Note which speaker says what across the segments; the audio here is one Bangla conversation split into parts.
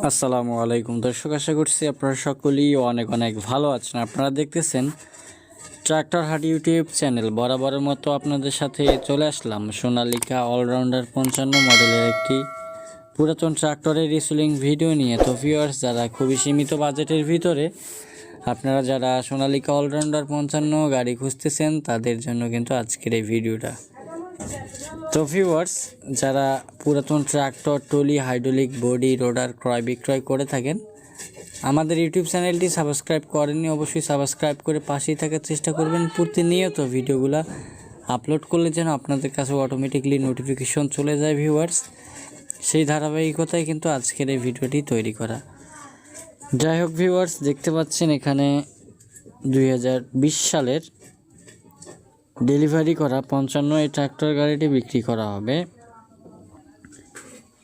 Speaker 1: আসসালামু আলাইকুম দর্শক, আশা করছি আপনারা সকলেই অনেক অনেক ভালো আছেন। আপনারা দেখতেছেন ট্রাক্টর হাট ইউটিউব চ্যানেল। বরাবরের মতো আপনাদের সাথে চলে আসলাম সোনালিকা অলরাউন্ডার 55 মডেলের একটি পুরাতন ট্রাক্টরের রিসেলিং ভিডিও নিয়ে। তো ভিউয়ার্স, যারা খুবই সীমিত বাজেটের ভিতরে আপনারা যারা সোনালিকা অলরাউন্ডার 55 গাড়ি খুঁজতেছেন, তাদের জন্য কিন্তু আজকের এই ভিডিওটা। তো ভিউয়ার্স, যারা পুরাতন ট্রাক্টর, টলি, হাইড্রোলিক বডি, রোডার ক্রয় বিক্রয় করে থাকেন, আমাদের ইউটিউব চ্যানেলটি সাবস্ক্রাইব করেননি, অবশ্যই সাবস্ক্রাইব করে পাশেই থাকার চেষ্টা করবেন। প্রতিনিয়ত ভিডিওগুলো আপলোড করলে যেন আপনাদের কাছে অটোমেটিকলি নোটিফিকেশন চলে যায় ভিউয়ার্স, সেই ধারাবাহিকতায় কিন্তু আজকের এই ভিডিওটি তৈরি করা। যাই হোক ভিউয়ার্স, দেখতে পাচ্ছেন এখানে 2020 সালের ডেলিভারি করা 55 এই ট্রাক্টর গাড়িটি বিক্রি করা হবে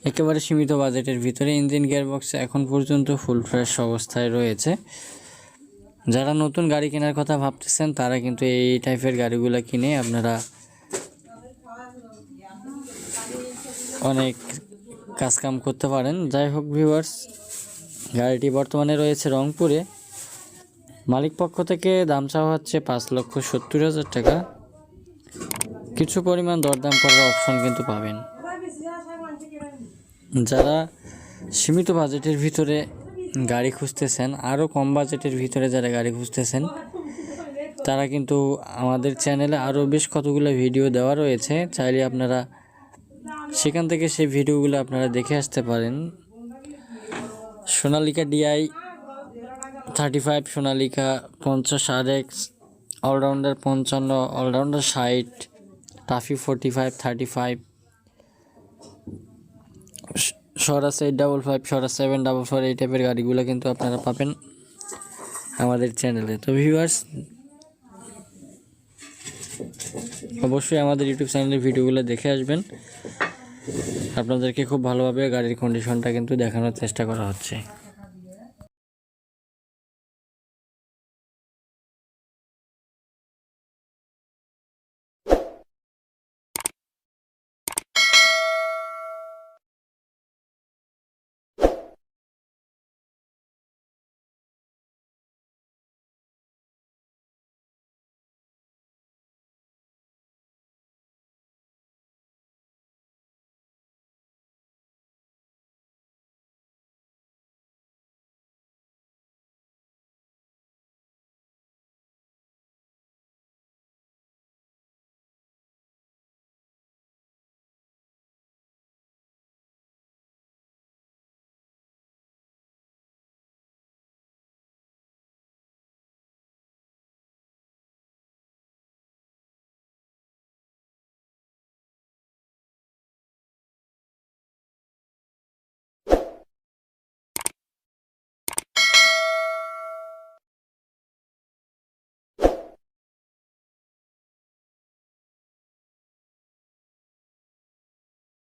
Speaker 1: একেবারে সীমিত বাজেটের ভিতরে। ইঞ্জিন গিয়ারবক্স এখন পর্যন্ত ফুল ফ্রেশ অবস্থায় রয়েছে। যারা নতুন গাড়ি কেনার কথা ভাবতেছেন, তারা কিন্তু এই টাইপের গাড়িগুলো কিনে আপনারা অনেক কাজকাম করতে পারেন। যাই হোক ভিউয়ার্স, গাড়িটি বর্তমানে রয়েছে রংপুরে। মালিক পক্ষ থেকে দাম চাওয়া হচ্ছে 5,70,000 টাকা। কিছু পরিমাণ দরদাম করার অপশন কিন্তু পাবেন। যারা সীমিত বাজেটের ভিতরে গাড়ি খুঁজতেছেন, আরও কম বাজেটের ভিতরে যারা গাড়ি খুঁজতেছেন, তারা কিন্তু আমাদের চ্যানেলে আরও বেশ কতগুলো ভিডিও দেওয়া রয়েছে। চাইলে আপনারা সেখান থেকে সেই ভিডিওগুলো আপনারা দেখে আসতে পারেন। Sonalika DI 35, Sonalika 50 RX, allrounder 55, allrounder 60, টাফি 45, 35, সরাস 855, সরাস 744, এই টাইপের গাড়িগুলো কিন্তু আপনারা পাবেন আমাদের চ্যানেলে। তো ভিউয়ার্স, অবশ্যই আমাদের ইউটিউব চ্যানেলের ভিডিওগুলো দেখে আসবেন। আপনাদেরকে খুব ভালোভাবে গাড়ির কন্ডিশনটা কিন্তু দেখানোর চেষ্টা করা হচ্ছে।